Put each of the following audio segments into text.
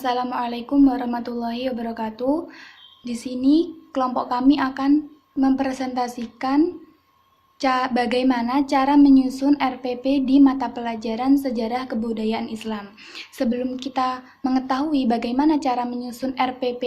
Assalamualaikum warahmatullahi wabarakatuh. Di sini kelompok kami akan mempresentasikan bagaimana cara menyusun RPP di mata pelajaran Sejarah Kebudayaan Islam. Sebelum kita mengetahui bagaimana cara menyusun RPP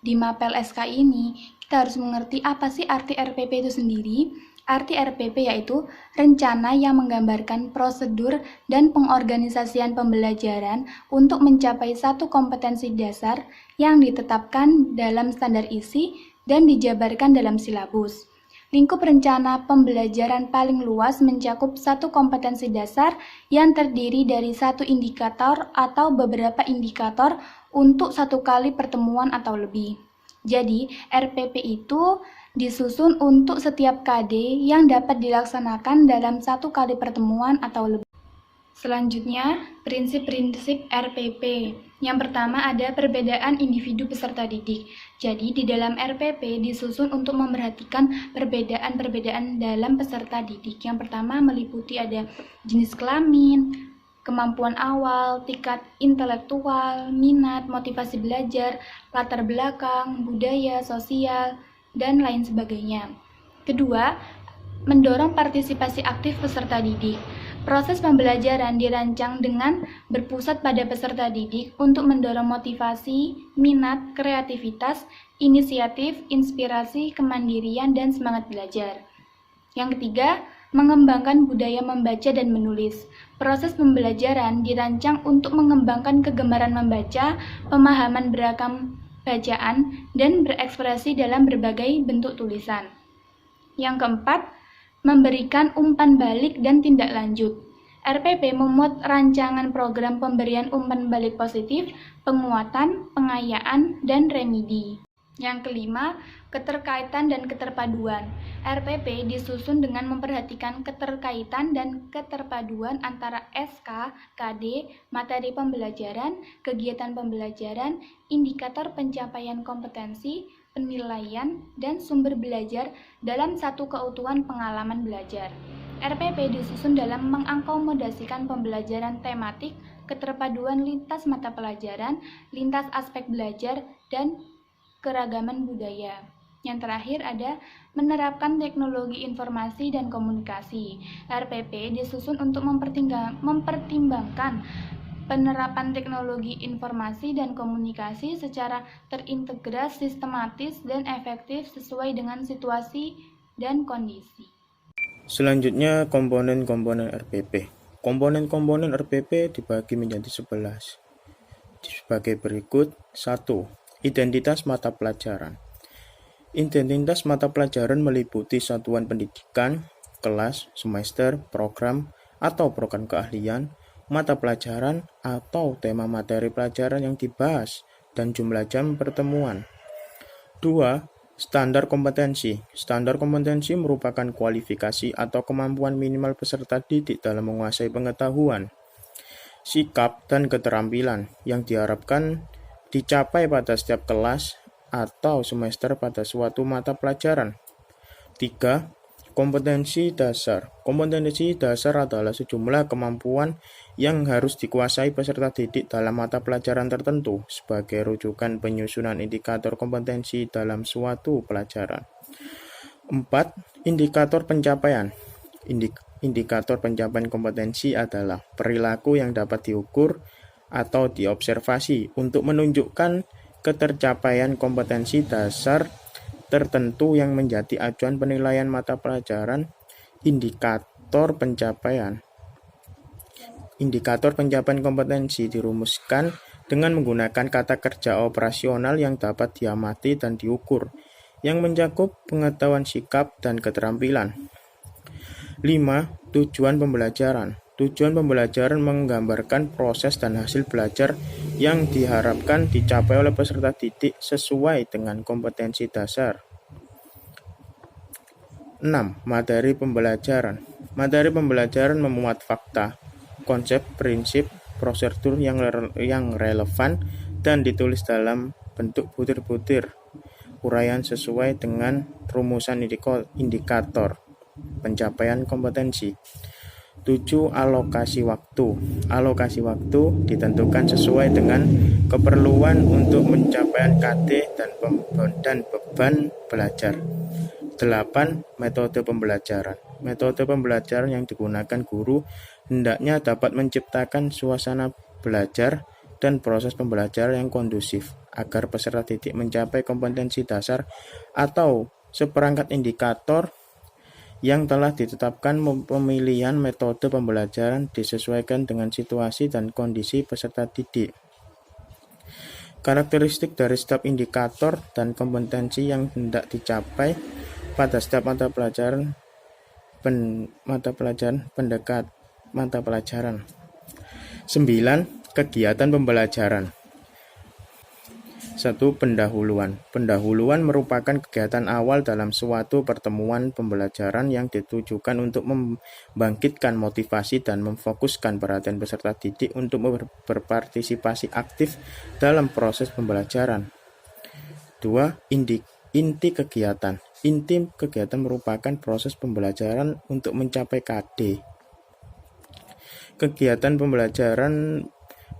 di Mapel SK ini, kita harus mengerti apa sih arti RPP itu sendiri. Arti RPP yaitu rencana yang menggambarkan prosedur dan pengorganisasian pembelajaran untuk mencapai satu kompetensi dasar yang ditetapkan dalam standar isi dan dijabarkan dalam silabus. Lingkup rencana pembelajaran paling luas mencakup satu kompetensi dasar yang terdiri dari satu indikator atau beberapa indikator untuk satu kali pertemuan atau lebih. Jadi, RPP itu disusun untuk setiap KD yang dapat dilaksanakan dalam satu kali pertemuan atau lebih. Selanjutnya, prinsip-prinsip RPP. Yang pertama ada perbedaan individu peserta didik. Jadi, di dalam RPP disusun untuk memperhatikan perbedaan-perbedaan dalam peserta didik. Yang pertama meliputi ada jenis kelamin, kemampuan awal, tingkat intelektual, minat, motivasi belajar, latar belakang, budaya, sosial, dan lain sebagainya. Kedua, mendorong partisipasi aktif peserta didik. Proses pembelajaran dirancang dengan berpusat pada peserta didik untuk mendorong motivasi, minat, kreativitas, inisiatif, inspirasi, kemandirian, dan semangat belajar. Yang ketiga, mengembangkan budaya membaca dan menulis. Proses pembelajaran dirancang untuk mengembangkan kegemaran membaca, pemahaman beragam bacaan, dan berekspresi dalam berbagai bentuk tulisan. Yang keempat, memberikan umpan balik dan tindak lanjut. RPP memuat rancangan program pemberian umpan balik positif, penguatan, pengayaan, dan remedi. Yang kelima, keterkaitan dan keterpaduan. RPP disusun dengan memperhatikan keterkaitan dan keterpaduan antara SK, KD, materi pembelajaran, kegiatan pembelajaran, indikator pencapaian kompetensi, penilaian, dan sumber belajar dalam satu keutuhan pengalaman belajar. RPP disusun dalam mengakomodasikan pembelajaran tematik, keterpaduan lintas mata pelajaran, lintas aspek belajar, dan keragaman budaya. Yang terakhir ada menerapkan teknologi informasi dan komunikasi. RPP disusun untuk mempertimbangkan penerapan teknologi informasi dan komunikasi secara terintegrasi, sistematis, dan efektif sesuai dengan situasi dan kondisi. Selanjutnya, komponen-komponen RPP. Komponen-komponen RPP dibagi menjadi 11. Sebagai berikut. 1. Identitas mata pelajaran. Identitas mata pelajaran meliputi satuan pendidikan, kelas, semester, program, atau program keahlian, mata pelajaran, atau tema materi pelajaran yang dibahas, dan jumlah jam pertemuan. 2. Standar kompetensi. Standar kompetensi merupakan kualifikasi atau kemampuan minimal peserta didik dalam menguasai pengetahuan, sikap, dan keterampilan yang diharapkan dicapai pada setiap kelas atau semester pada suatu mata pelajaran. 3. Kompetensi dasar. Kompetensi dasar adalah sejumlah kemampuan yang harus dikuasai peserta didik dalam mata pelajaran tertentu sebagai rujukan penyusunan indikator kompetensi dalam suatu pelajaran. 4. Indikator pencapaian. Indikator pencapaian kompetensi adalah perilaku yang dapat diukur atau diobservasi untuk menunjukkan ketercapaian kompetensi dasar tertentu yang menjadi acuan penilaian mata pelajaran. Indikator pencapaian kompetensi dirumuskan dengan menggunakan kata kerja operasional yang dapat diamati dan diukur, yang mencakup pengetahuan, sikap, dan keterampilan. 5. Tujuan pembelajaran. Tujuan pembelajaran menggambarkan proses dan hasil belajar yang diharapkan dicapai oleh peserta didik sesuai dengan kompetensi dasar. 6. Materi pembelajaran. Materi pembelajaran memuat fakta, konsep, prinsip, prosedur yang relevan dan ditulis dalam bentuk butir-butir uraian sesuai dengan rumusan indikator pencapaian kompetensi. 7. Alokasi waktu. Alokasi waktu ditentukan sesuai dengan keperluan untuk pencapaian KD dan beban belajar. 8. Metode pembelajaran. Metode pembelajaran yang digunakan guru hendaknya dapat menciptakan suasana belajar dan proses pembelajaran yang kondusif agar peserta didik mencapai kompetensi dasar atau seperangkat indikator yang telah ditetapkan. Pemilihan metode pembelajaran disesuaikan dengan situasi dan kondisi peserta didik. Karakteristik dari setiap indikator dan kompetensi yang hendak dicapai pada setiap mata pelajaran. Pendekat mata pelajaran. 9. Kegiatan pembelajaran. 1. Pendahuluan. Pendahuluan merupakan kegiatan awal dalam suatu pertemuan pembelajaran yang ditujukan untuk membangkitkan motivasi dan memfokuskan perhatian peserta didik untuk berpartisipasi aktif dalam proses pembelajaran. 2. Inti kegiatan. Inti kegiatan merupakan proses pembelajaran untuk mencapai KD. Kegiatan pembelajaran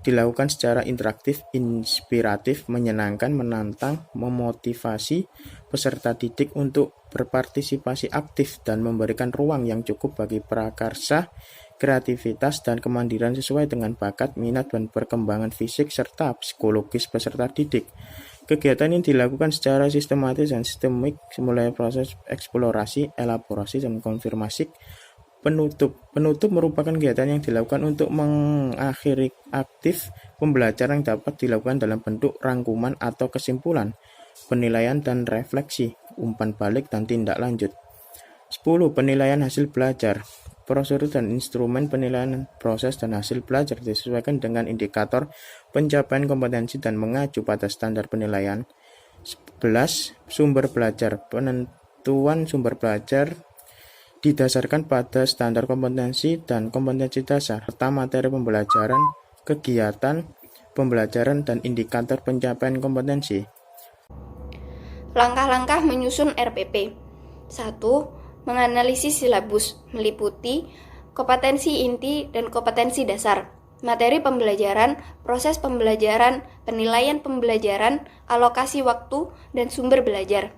dilakukan secara interaktif, inspiratif, menyenangkan, menantang, memotivasi peserta didik untuk berpartisipasi aktif dan memberikan ruang yang cukup bagi prakarsa, kreativitas, dan kemandirian sesuai dengan bakat, minat, dan perkembangan fisik serta psikologis peserta didik. Kegiatan ini dilakukan secara sistematis dan sistemik, mulai proses eksplorasi, elaborasi, dan konfirmasi. Penutup merupakan kegiatan yang dilakukan untuk mengakhiri aktif pembelajaran yang dapat dilakukan dalam bentuk rangkuman atau kesimpulan, penilaian dan refleksi, umpan balik, dan tindak lanjut. 10. Penilaian hasil belajar. Prosedur dan instrumen penilaian proses dan hasil belajar disesuaikan dengan indikator pencapaian kompetensi dan mengacu pada standar penilaian. 11. Sumber belajar. Penentuan sumber belajar didasarkan pada standar kompetensi dan kompetensi dasar, serta materi pembelajaran, kegiatan pembelajaran, dan indikator pencapaian kompetensi. Langkah-langkah menyusun RPP. 1. Menganalisis silabus, meliputi kompetensi inti dan kompetensi dasar, materi pembelajaran, proses pembelajaran, penilaian pembelajaran, alokasi waktu, dan sumber belajar.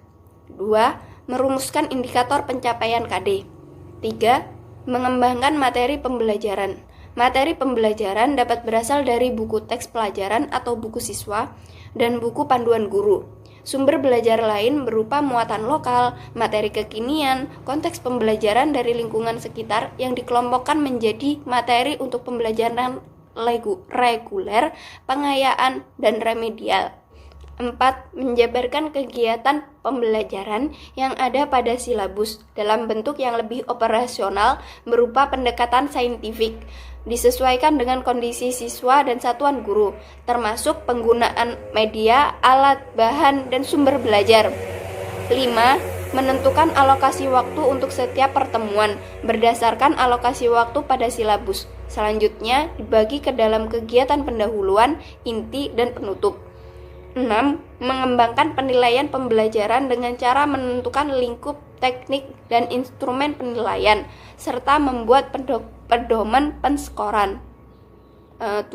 2. Merumuskan indikator pencapaian KD. 3. Mengembangkan materi pembelajaran. Materi pembelajaran dapat berasal dari buku teks pelajaran atau buku siswa dan buku panduan guru. Sumber belajar lain berupa muatan lokal, materi kekinian, konteks pembelajaran dari lingkungan sekitar yang dikelompokkan menjadi materi untuk pembelajaran reguler, pengayaan, dan remedial. 4. Menjabarkan kegiatan pembelajaran yang ada pada silabus dalam bentuk yang lebih operasional berupa pendekatan saintifik, disesuaikan dengan kondisi siswa dan satuan guru, termasuk penggunaan media, alat, bahan, dan sumber belajar. 5. Menentukan alokasi waktu untuk setiap pertemuan berdasarkan alokasi waktu pada silabus. Selanjutnya dibagi ke dalam kegiatan pendahuluan, inti, dan penutup. 6. Mengembangkan penilaian pembelajaran dengan cara menentukan lingkup teknik dan instrumen penilaian, serta membuat pedoman penskoran. 7.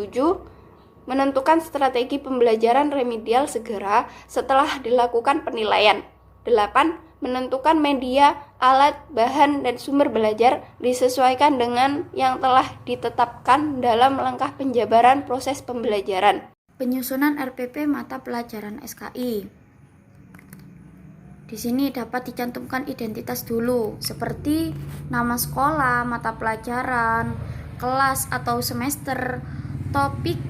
Menentukan strategi pembelajaran remedial segera setelah dilakukan penilaian. 8. Menentukan media, alat, bahan, dan sumber belajar disesuaikan dengan yang telah ditetapkan dalam langkah penjabaran proses pembelajaran. Penyusunan RPP mata pelajaran SKI. Di sini dapat dicantumkan identitas dulu, seperti nama sekolah, mata pelajaran, kelas atau semester, topik,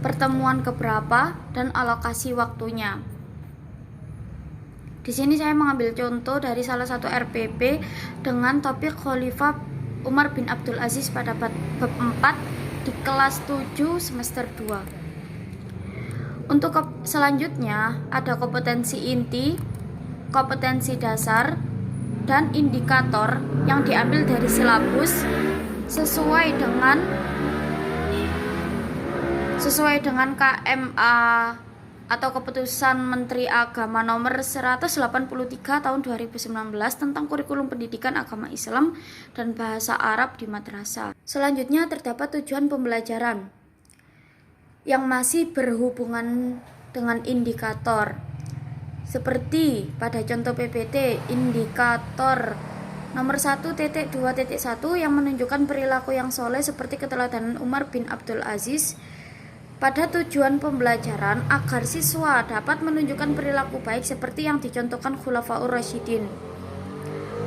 pertemuan keberapa, dan alokasi waktunya. Di sini saya mengambil contoh dari salah satu RPP dengan topik Khalifah Umar bin Abdul Aziz pada bab 4 di kelas 7 semester 2. Untuk selanjutnya ada kompetensi inti, kompetensi dasar, dan indikator yang diambil dari silabus sesuai dengan KMA atau Keputusan Menteri Agama nomor 183 tahun 2019 tentang kurikulum pendidikan agama Islam dan bahasa Arab di madrasah. Selanjutnya terdapat tujuan pembelajaran yang masih berhubungan dengan indikator. Seperti pada contoh PPT, indikator nomor 1.2.1 yang menunjukkan perilaku yang soleh seperti keteladanan Umar bin Abdul Aziz pada tujuan pembelajaran agar siswa dapat menunjukkan perilaku baik seperti yang dicontohkan Khulafaur Rasyidin.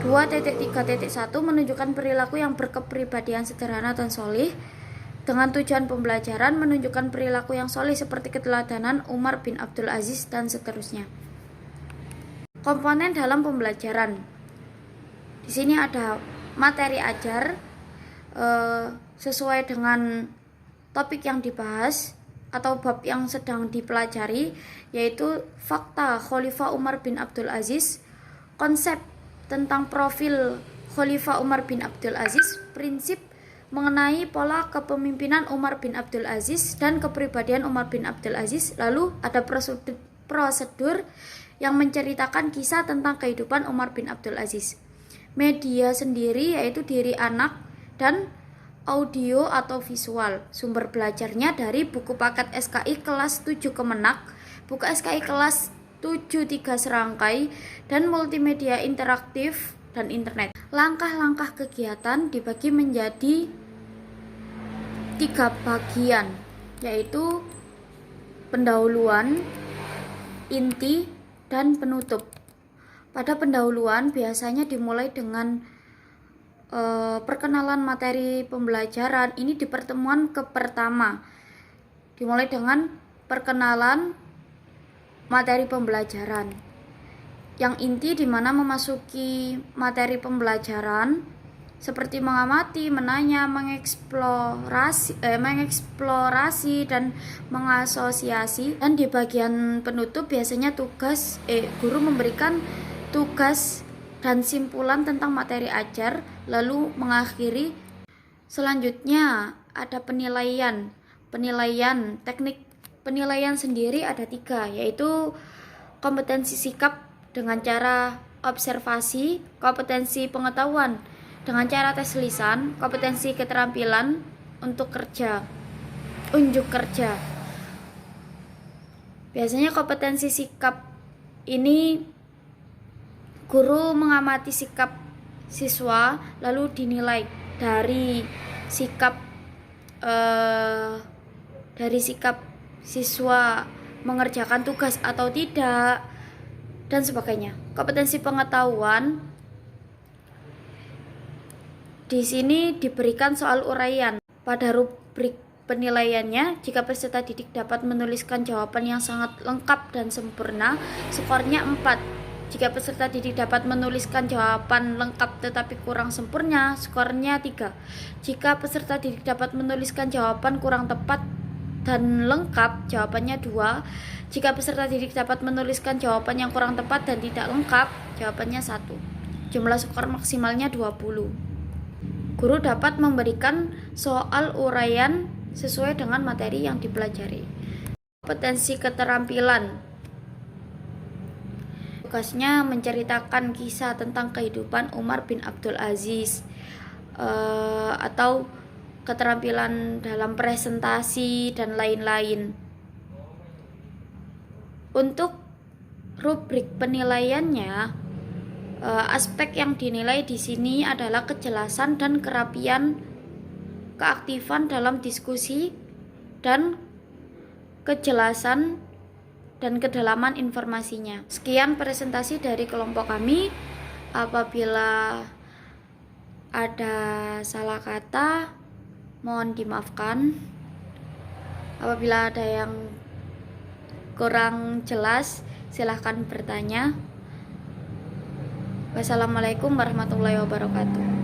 2.3.1 menunjukkan perilaku yang berkepribadian sederhana dan soleh dengan tujuan pembelajaran menunjukkan perilaku yang soleh seperti keteladanan Umar bin Abdul Aziz dan seterusnya. Komponen dalam pembelajaran. Di sini ada materi ajar sesuai dengan topik yang dibahas atau bab yang sedang dipelajari, yaitu fakta Khalifah Umar bin Abdul Aziz, konsep tentang profil Khalifah Umar bin Abdul Aziz, prinsip mengenai pola kepemimpinan Umar bin Abdul Aziz dan kepribadian Umar bin Abdul Aziz. Lalu ada prosedur yang menceritakan kisah tentang kehidupan Umar bin Abdul Aziz. Media sendiri yaitu diri anak dan audio atau visual. Sumber belajarnya dari buku paket SKI kelas 7 Kemenak, buku SKI kelas 7 3 serangkai, dan multimedia interaktif dan internet. Langkah-langkah kegiatan dibagi menjadi 3 bagian, yaitu pendahuluan, inti, dan penutup. Pada pendahuluan biasanya dimulai dengan perkenalan materi pembelajaran. Ini di pertemuan pertama dimulai dengan perkenalan materi pembelajaran. Yang inti di mana memasuki materi pembelajaran seperti mengamati, menanya, mengeksplorasi dan mengasosiasi. Dan di bagian penutup biasanya guru memberikan tugas dan simpulan tentang materi ajar, lalu mengakhiri. Selanjutnya ada penilaian. Teknik penilaian sendiri ada 3, yaitu kompetensi sikap dengan cara observasi, kompetensi pengetahuan dengan cara tes lisan, kompetensi keterampilan untuk unjuk kerja. Biasanya kompetensi sikap ini guru mengamati sikap siswa lalu dinilai dari sikap siswa mengerjakan tugas atau tidak dan sebagainya. Kompetensi pengetahuan di sini diberikan soal uraian. Pada rubrik penilaiannya, jika peserta didik dapat menuliskan jawaban yang sangat lengkap dan sempurna, skornya 4. Jika peserta didik dapat menuliskan jawaban lengkap tetapi kurang sempurna, skornya 3. Jika peserta didik dapat menuliskan jawaban kurang tepat dan lengkap, jawabannya 2. Jika peserta didik dapat menuliskan jawaban yang kurang tepat dan tidak lengkap, jawabannya 1. Jumlah skor maksimalnya 20. Guru dapat memberikan soal uraian sesuai dengan materi yang dipelajari. Kompetensi keterampilan. Tugasnya menceritakan kisah tentang kehidupan Umar bin Abdul Aziz atau keterampilan dalam presentasi dan lain-lain. Untuk rubrik penilaiannya, aspek yang dinilai di sini adalah kejelasan dan kerapian, keaktifan dalam diskusi, dan kejelasan dan kedalaman informasinya. Sekian presentasi dari kelompok kami. Apabila ada salah kata, mohon dimaafkan. Apabila ada yang kurang jelas, silahkan bertanya. Wassalamualaikum warahmatullahi wabarakatuh.